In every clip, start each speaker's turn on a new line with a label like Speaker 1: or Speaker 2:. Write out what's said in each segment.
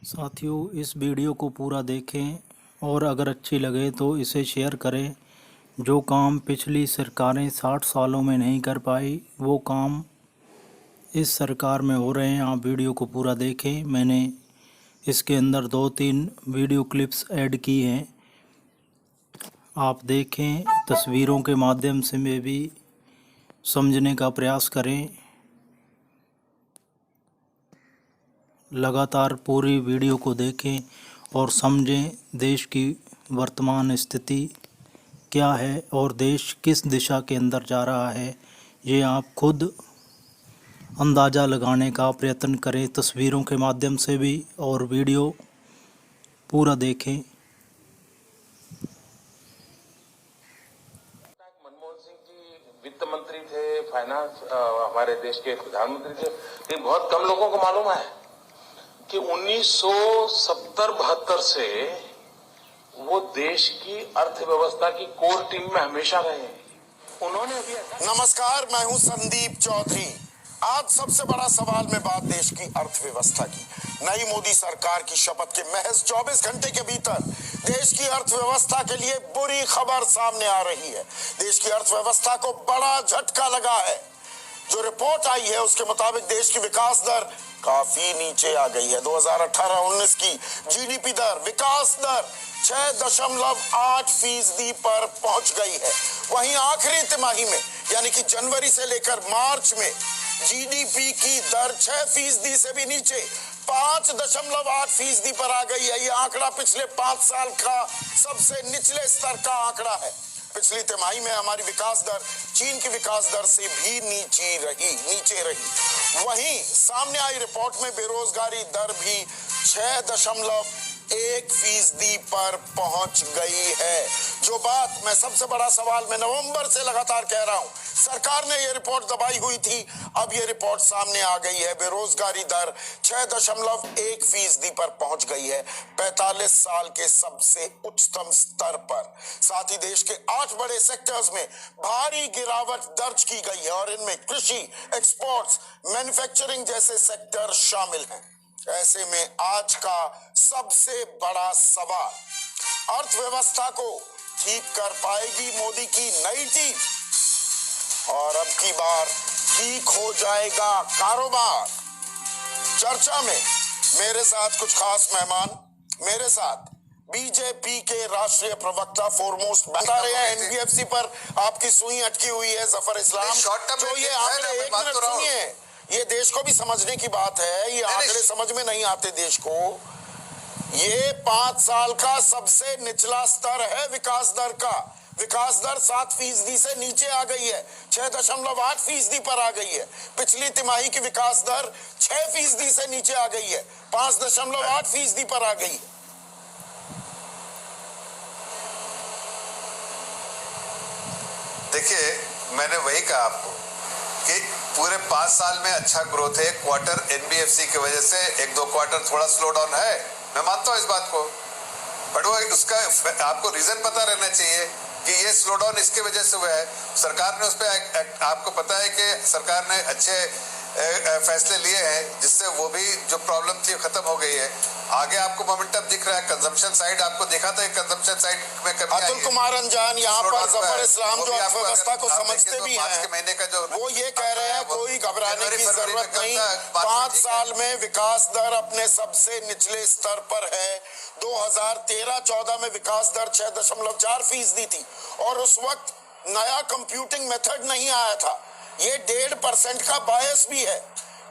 Speaker 1: साथियों, इस वीडियो को पूरा देखें और अगर अच्छी लगे तो इसे शेयर करें। जो काम पिछली सरकारें 60 सालों में नहीं कर पाई, वो काम इस सरकार में हो रहे हैं। आप वीडियो को पूरा देखें। मैंने इसके अंदर 2-3 वीडियो क्लिप्स ऐड की हैं, आप देखें। तस्वीरों के माध्यम से में भी समझने का प्रयास करें। लगातार पूरी वीडियो को देखें और समझें देश की वर्तमान स्थिति क्या है और देश किस दिशा के अंदर जा रहा है। ये आप खुद अंदाज़ा लगाने का प्रयत्न करें तस्वीरों के माध्यम से भी, और वीडियो पूरा देखें।
Speaker 2: मनमोहन सिंह जी वित्त मंत्री थे, फाइनेंस हमारे देश के प्रधानमंत्री थे, लेकिन बहुत कम लोगों को मालूम है कि 1970-72 से वो देश की अर्थव्यवस्था की कोर टीम में हमेशा रहे हैं। उन्होंने अभी
Speaker 3: नमस्कार, मैं हूं संदीप चौधरी। आज सबसे बड़ा सवाल में बात देश की अर्थव्यवस्था की। नई मोदी सरकार की शपथ के महज 24 घंटे के भीतर देश की अर्थव्यवस्था के लिए बुरी खबर सामने आ रही है। देश की अर्थव्यवस्था को बड़ा झटका लगा है। जो रिपोर्ट आई है उसके मुताबिक देश की विकास दर काफी नीचे आ गई है। 2018-19 की जीडीपी दर, विकास दर 6.8% पर पहुंच गई है। वहीं आखिरी तिमाही में यानी कि जनवरी से लेकर मार्च में जीडीपी की दर 6% से भी नीचे 5.8% पर आ गई है। यह आंकड़ा पिछले 5 साल का सबसे निचले स्तर का आंकड़ा है। पिछली तिमाही में हमारी विकास दर चीन की विकास दर से भी नीचे रही। वहीं सामने आई रिपोर्ट में बेरोजगारी दर भी 6.1% पर पहुंच गई है। जो बात मैं सबसे बड़ा सवाल में नवंबर से लगातार कह रहा हूं, सरकार ने यह रिपोर्ट दबाई हुई थी, अब यह रिपोर्ट सामने आ गई है। बेरोजगारी दर 6.1% पर पहुंच गई है, 45 साल के सबसे उच्चतम स्तर पर। साथ ही देश के 8 बड़े सेक्टर्स में भारी गिरावट दर्ज की गई है और इनमें कृषि, एक्सपोर्ट्स, मैन्युफैक्चरिंग जैसे सेक्टर शामिल हैं। ऐसे में आज का सबसे बड़ा सवाल, अर्थव्यवस्था को ठीक कर पाएगी मोदी की नई टीम, और अब की बार ठीक हो जाएगा कारोबार। चर्चा में मेरे साथ कुछ खास मेहमान, मेरे साथ बीजेपी के राष्ट्रीय प्रवक्ता फॉरमोस्ट बता रहे हैं। एनबीएफसी पर आपकी सुई अटकी हुई है, जफर इस्लाम। जो ये आंकड़े, एक मिनट सुनिए, ये देश को भी समझने की बात है। ये आंकड़े समझ में नहीं आते देश को। ये 5 साल का सबसे निचला स्तर है विकास दर का। विकास दर 7% से नीचे आ गई है, 6.8% पर आ गई है। पिछली तिमाही की विकास दर 6% से नीचे आ गई है, 5.8% पर आ गई है।
Speaker 4: देखिए, मैंने वही कहा आपको कि पूरे 5 साल में अच्छा ग्रोथ है। क्वार्टर एनबीएफसी की वजह से 1-2 क्वार्टर थोड़ा स्लो डाउन है, मैं मानता हूं इस बात को, बट वो उसका आपको रीजन पता रहना चाहिए कि ये स्लो डाउन इसकी वजह से हुआ है। सरकार ने उस पर, आपको पता है कि सरकार ने अच्छे फैसले लिए हैं जिससे वो भी जो प्रॉब्लम थी खत्म हो गई है। आगे आपको मोमेंटम दिख रहा है। कंजम्पशन साइड आपको देखा था, कंजम्पशन साइड में कमी आई है।
Speaker 3: अतुल कुमार अंजान यहाँ पर जफर इस्लाम जो अर्थव्यवस्था को समझते भी हैं,
Speaker 4: महीने का जो
Speaker 3: वो ये कह रहे हैं कोई घबराने की जरूरत नहीं। 5 साल में विकास दर अपने सबसे निचले स्तर पर है। 2013-14 में विकास दर 6.4% थी और उस वक्त नया कंप्यूटिंग मेथड नहीं आया था। ये 1.5% का बायस भी है।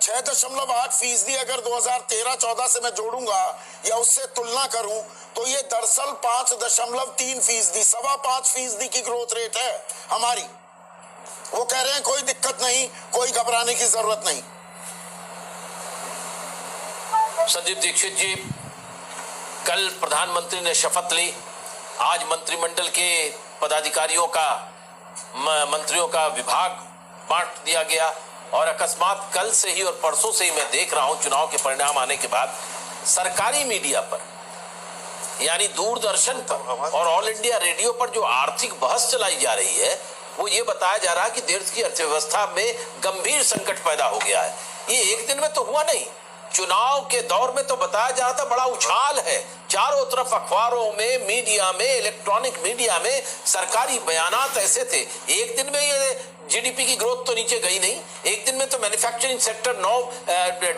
Speaker 3: 6.8% अगर 2013-14 से मैं जोड़ूंगा या उससे तुलना करूं तो ये दरअसल 5.3%, 5.25% की ग्रोथ रेट है हमारी। वो कह रहे हैं कोई दिक्कत नहीं, कोई घबराने की जरूरत नहीं।
Speaker 5: संदीप दीक्षित जी, कल प्रधानमंत्री ने शपथ ली, आज मंत्रिमंडल के पदाधिकारियों का, मंत्रियों का विभाग बांट दिया गया और अकस्मात कल से ही और परसों से ही मैं देख रहा हूं, चुनाव के परिणाम आने के बाद सरकारी मीडिया पर यानी दूरदर्शन पर और ऑल इंडिया रेडियो पर जो आर्थिक बहस चलाई जा रही है, वो ये बताया जा रहा है कि देश की अर्थव्यवस्था में गंभीर संकट पैदा हो गया है। ये एक दिन में तो हुआ नहीं, चुनाव के दौर में तो बताया जा रहा था बड़ा उछाल है, चारों तरफ अखबारों में, मीडिया में, इलेक्ट्रॉनिक मीडिया में सरकारी बयानात ऐसे थे। एक दिन में ये जीडीपी की ग्रोथ तो नीचे गई नहीं, एक दिन में तो मैन्युफैक्चरिंग सेक्टर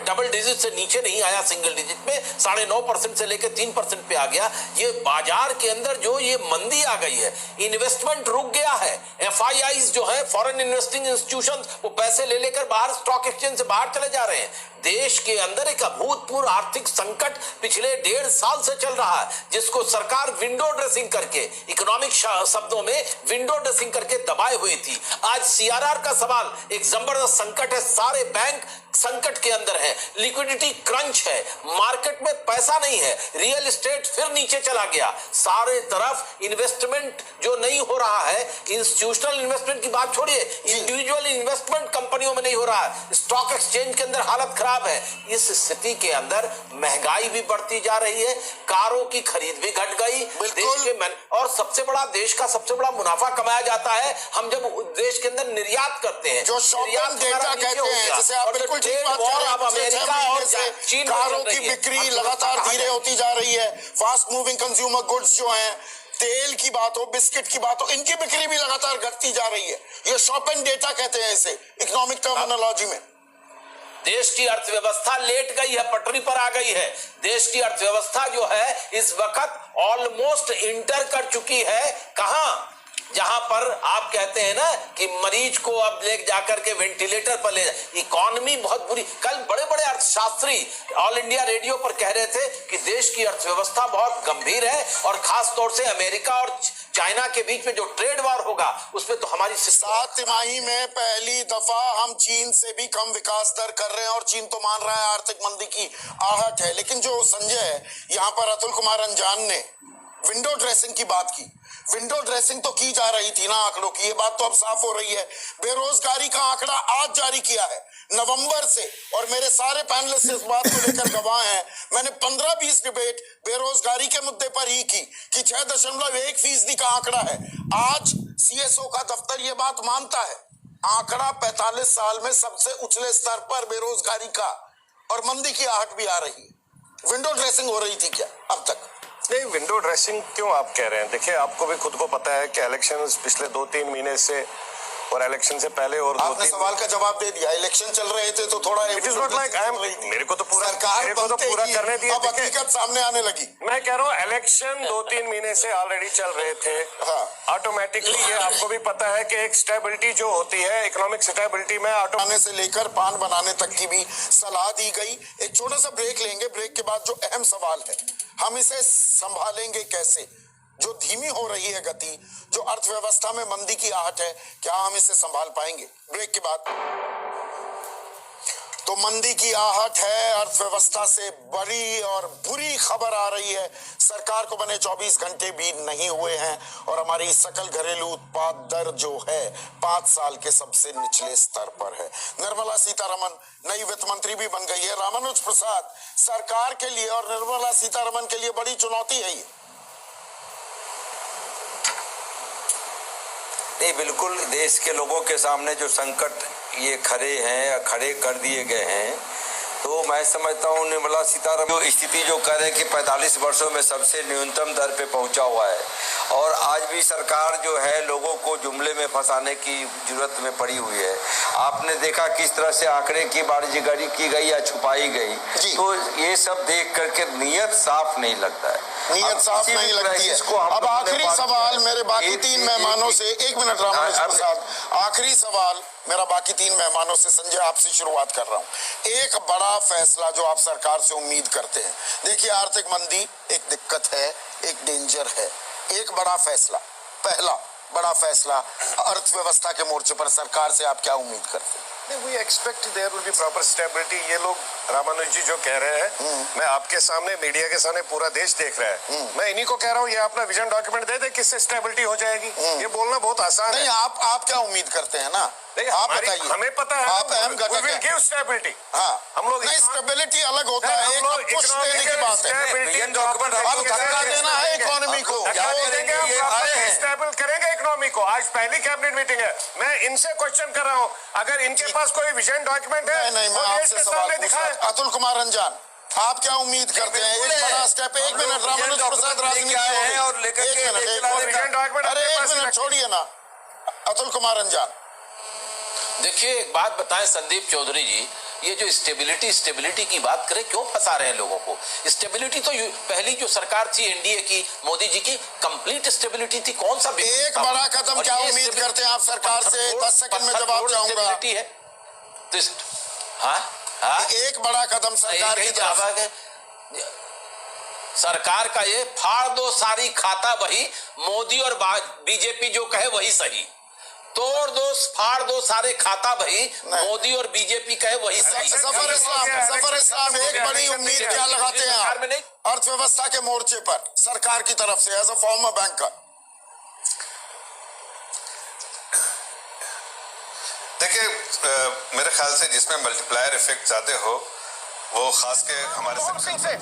Speaker 5: डबल डिजिट से नीचे नहीं आया, सिंगल डिजिट में 9.5% से लेकर 3% पे आ गया। ये बाजार के अंदर जो ये मंदी आ गई है, इन्वेस्टमेंट रुक गया है। एफआईआईज जो है, फॉरेन इन्वेस्टिंग इंस्टीट्यूशंस, वो पैसे ले लेकर बाहर स्टॉक एक्सचेंज से बाहर चले जा रहे हैं। देश के अंदर एक अभूतपूर्व आर्थिक संकट पिछले 1.5 साल से चल रहा है, जिसको सरकार विंडो ड्रेसिंग करके, इकोनॉमिक शब्दों में विंडो ड्रेसिंग करके दबाए हुई थी। आज सीआरआर का सवाल एक जबरदस्त संकट है, सारे बैंक संकट के अंदर है, लिक्विडिटी क्रंच है, मार्केट में पैसा नहीं है, रियल एस्टेट फिर नीचे चला गया, सारे तरफ इन्वेस्टमेंट जो नहीं हो रहा है, इंस्टीट्यूशनल इन्वेस्टमेंट की बात छोड़िए, इंडिविजुअल इन्वेस्टमेंट कंपनियों में नहीं हो रहा है, स्टॉक एक्सचेंज के अंदर हालत खराब है। इस स्थिति के अंदर महंगाई भी बढ़ती जा रही है, कारों की खरीद भी घट गई, देश के और सबसे बड़ा, देश का सबसे बड़ा मुनाफा कमाया जाता है हम जब देश के अंदर निर्यात करते हैं,
Speaker 3: जो शॉपिंग डेटा कहते हैं, जैसे आप बिल्कुल ठीक बात कर रहे हैं, अमेरिका और चीन, कारों की बिक्री लगातार धीरे होती जा रही है। फास्ट मूविंग कंज्यूमर गुड्स जो हैं, तेल की बात हो, बिस्किट की बात हो, इनकी बिक्री भी लगातार घटती जा रही है। ये शॉपिंग डेटा कहते हैं इसे इकोनॉमिक टर्मिनोलॉजी में।
Speaker 5: देश की अर्थव्यवस्था लेट गई है, पटरी पर आ गई है। देश की अर्थव्यवस्था जो है इस वक्त ऑलमोस्ट इंटर कर चुकी है, कहां? जहां पर आप कहते हैं ना कि मरीज को अब ले जाकर के वेंटिलेटर पर ले, इकोनॉमी बहुत बुरी। कल बड़े बड़े अर्थशास्त्री ऑल इंडिया रेडियो पर कह रहे थे कि देश की अर्थव्यवस्था बहुत गंभीर है और खास तौर से अमेरिका और चाइना के बीच में जो ट्रेड वॉर होगा उसमें तो हमारी 7
Speaker 3: तिमाही में पहली दफा हम चीन से भी कम विकास दर कर रहे हैं और चीन तो मान रहा है आर्थिक मंदी की आहट है। लेकिन जो संजय यहाँ पर अतुल कुमार अंजान ने विंडो ड्रेसिंग की बात की, विंडो ड्रेसिंग तो की जा रही थी ना आंकड़ों की, ये बात तो अब साफ हो रही है। बेरोजगारी का आंकड़ा आज जारी किया है नवंबर से, और मेरे सारे पैनलिस्ट इस बात को लेकर गवाह हैं। मैंने 15-20 डिबेट बेरोजगारी के मुद्दे पर ही की कि 6.1% का आंकड़ा है। आज सीएसओ का दफ्तर ये बात मानता है, आंकड़ा 45 साल में सबसे उछले स्तर पर बेरोजगारी का, और मंदी की आहट भी आ रही है। विंडो ड्रेसिंग हो रही थी क्या अब तक?
Speaker 6: नहीं, विंडो ड्रेसिंग क्यों आप कह रहे हैं? देखिए, आपको भी खुद को पता है कि इलेक्शन पिछले 2-3 महीने से और इलेक्शन से पहले और
Speaker 3: आपने सवाल का जवाब दे दिया। इलेक्शन चल रहे थे तो थोड़ा
Speaker 6: it is not like I am, मेरे को तो पूरा करने दिया,
Speaker 3: अब हकीकत सामने आने लगी।
Speaker 6: मैं कह रहा हूँ इलेक्शन 2-3 महीने से ऑलरेडी चल रहे थे। ऑटोमेटिकली ये आपको भी पता है कि एक स्टेबिलिटी जो होती है, इकोनॉमिक स्टेबिलिटी में
Speaker 3: बनाने से लेकर पान बनाने तक की भी सलाह दी गई। एक छोटा सा ब्रेक लेंगे, ब्रेक के बाद जो अहम सवाल है, हम इसे संभालेंगे कैसे? जो धीमी हो रही है गति, जो अर्थव्यवस्था में मंदी की आहट है, क्या हम इसे संभाल पाएंगे? ब्रेक के बाद। तो मंदी की आहट है, अर्थव्यवस्था से बड़ी और बुरी खबर आ रही है। सरकार को बने 24 घंटे भी नहीं हुए हैं और हमारी सकल घरेलू उत्पाद दर जो है 5 साल के सबसे निचले स्तर पर है। निर्मला सीतारमन नई वित्त मंत्री भी बन गई है। रामानुज प्रसाद, सरकार के लिए और निर्मला सीतारमन के लिए बड़ी चुनौती है ये।
Speaker 7: नहीं, बिल्कुल देश के लोगों के सामने जो संकट ये खड़े कर दिए गए हैं, तो मैं समझता हूँ निर्मला सीतारमन जो स्थिति जो कह रहे हैं कि 45 वर्षों में सबसे न्यूनतम दर पे पहुंचा हुआ है, और आज भी सरकार जो है लोगों को जुमले में फंसाने की जरूरत में पड़ी हुई है। आपने देखा किस तरह से आंकड़े की बाजीगरी की गई या छुपाई गई, तो ये सब देख करके नीयत साफ नहीं लगता है,
Speaker 3: नीयत साफ नहीं लगती है। अब आखिरी सवाल मेरे बाकी 3 मेहमानों से, 1 मिनट रामानुज प्रसाद, आखिरी सवाल मेरा बाकी 3 मेहमानों से। संजय, आपसे शुरुआत कर रहा हूं। एक बड़ा फैसला जो आप सरकार से उम्मीद करते हैं, देखिए आर्थिक मंदी एक दिक्कत है, एक डेंजर है। एक बड़ा फैसला, पहला बड़ा फैसला अर्थव्यवस्था के मोर्चे पर सरकार से आप क्या उम्मीद करते हैं?
Speaker 6: We expect there will be proper stability। ये लोग रामानुज जी जो कह रहे हैं, मैं आपके सामने, मीडिया के सामने पूरा देश देख रहा है, मैं इन्हीं को कह रहा हूँ ये अपना विजन डॉक्यूमेंट दे दे, किससे स्टेबिलिटी हो जाएगी। ये बोलना बहुत आसान
Speaker 3: नहीं,
Speaker 6: है।
Speaker 3: आप क्या उम्मीद करते हैं ना? आप बताइए।
Speaker 6: हमें पता है,
Speaker 3: आप अहम घटक हैं।
Speaker 6: Give stability.
Speaker 3: हाँ,
Speaker 6: हम लोग
Speaker 3: नहीं, स्टेबिलिटी अलग होता है, एक पुश देने की बात है।
Speaker 7: विजन डॉक्यूमेंट
Speaker 3: अब धक्का देना है इकोनॉमी को।
Speaker 6: धक्का देंगे, करेंगे इकोनॉमी को। आज पहली कैबिनेट मीटिंग है, मैं इनसे क्वेश्चन कर रहा हूं, अगर इनके पास कोई विजन डॉक्यूमेंट है
Speaker 3: नहीं, मैं
Speaker 6: तो देश
Speaker 3: आपसे
Speaker 6: के
Speaker 3: सवाल
Speaker 6: सामने
Speaker 3: पूछ
Speaker 6: दिखाएं।
Speaker 3: रहा हूं। अतुल कुमार रंजन, आप क्या उम्मीद करते हैं? एक बड़ा स्टेप, एक मिनट, रामानुज प्रसाद राजनीति
Speaker 7: है और लेकर के
Speaker 6: विजन डॉक्यूमेंट
Speaker 3: अरे एक मिनट छोड़िए ना, अतुल कुमार रंजन।
Speaker 5: देखिए एक बात बताएं संदीप चौधरी जी, ये जो स्टेबिलिटी की बात करें, क्यों फंसा रहे हैं लोगों को? स्टेबिलिटी तो पहली जो सरकार थी एनडीए की, मोदी जी की, कंप्लीट स्टेबिलिटी थी। कौन सा
Speaker 3: एक बड़ा कदम क्या उम्मीद करते हैं आप सरकार से? 10 सेकंड में जवाब चाहूंगा।
Speaker 5: है तो हाँ,
Speaker 3: एक बड़ा कदम सरकार की तरफ।
Speaker 5: सरकार का ये फाड़ दो सारी खाता वही, मोदी और बीजेपी जो कहे वही सही। तोड़ दो फाड़ दो सारे खाता वही, मोदी और बीजेपी कहे वही सही।
Speaker 3: सफर इस्लाम एक बड़ी उम्मीद क्या लगाते हैं आप अर्थव्यवस्था के मोर्चे पर सरकार की तरफ से एज अ फॉर्मर बैंकर?
Speaker 4: देखिए, मेरे ख्याल से जिसमें मल्टीप्लायर इफेक्ट ज्यादा हो वो खास के हमारे सेक्टर से।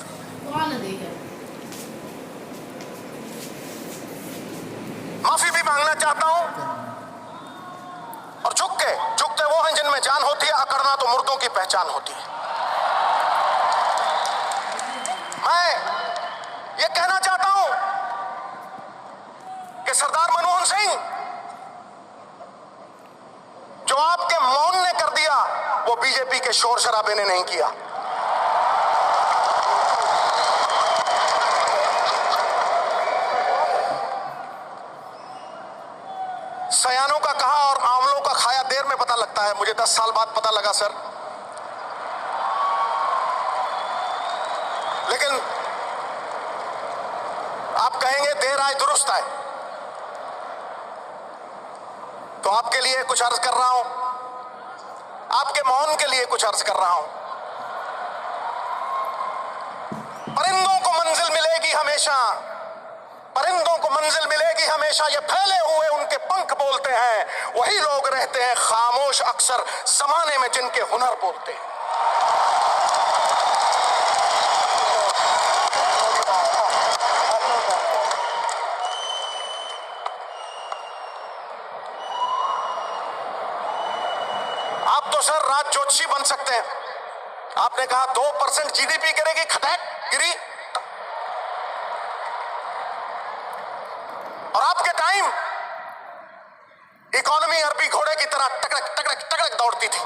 Speaker 6: माफी भी मांगना चाहता हूं, और झुकते वो हैं जिनमें जान होती है, अकड़ना तो मुर्दों की पहचान होती है। मैं ये कहना चाहता हूं कि सरदार मनमोहन सिंह, जो आपके मौन ने कर दिया वो बीजेपी के शोर शराबे ने नहीं किया। सयानों का कहा और आंवलों का खाया देर में पता लगता है, मुझे 10 साल बाद पता लगा सर। लेकिन आप कहेंगे देर आए दुरुस्त आए, तो आपके लिए कुछ अर्ज कर रहा हूं, आपके मौन के लिए कुछ अर्ज कर रहा हूं। परिंदों को मंजिल मिलेगी हमेशा, परिंदों को मंजिल मिलेगी हमेशा, ये फैले हुए उनके पंख बोलते हैं। वही लोग रहते हैं खामोश अक्सर जमाने में जिनके हुनर बोलते हैं। आप तो सर राज ज्योतिषी बन सकते हैं। आपने कहा 2% जीडीपी करेगी, खटैक गिरी, और आपके टाइम इकोनॉमी अरबी घोड़े की तरह टकड़क टकड़क टकड़क दौड़ती थी,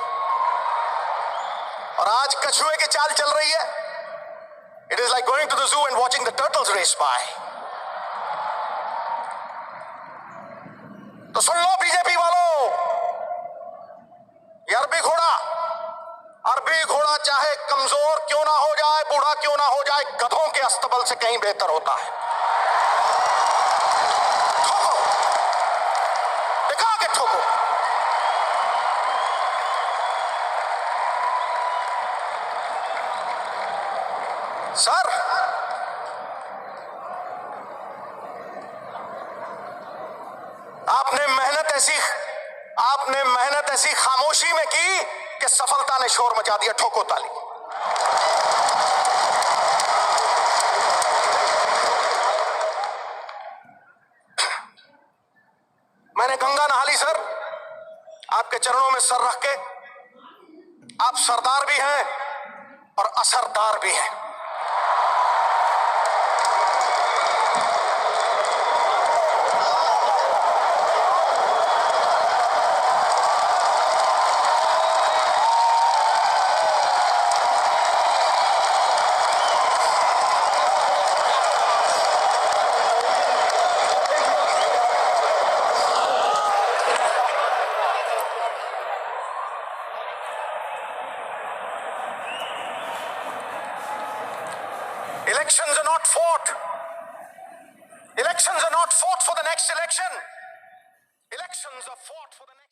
Speaker 6: और आज कछुए की चाल चल रही है। It is like going to the zoo and watching the turtles race by. तो सुन लो बीजेपी वालों, ये अरबी घोड़ा चाहे कमजोर क्यों ना हो जाए, बूढ़ा क्यों ना हो जाए, गधों के अस्तबल से कहीं बेहतर होता है। ठोको, सर आपने मेहनत ऐसी खामोशी में की कि सफलता ने शोर मचा दिया। ठोको ताली। मैंने गंगा नहा ली सर, आपके चरणों में सर रख के। आप सरदार भी हैं और असरदार भी हैं। Elections are not fought. Elections are not fought for the next election. Elections are fought for the next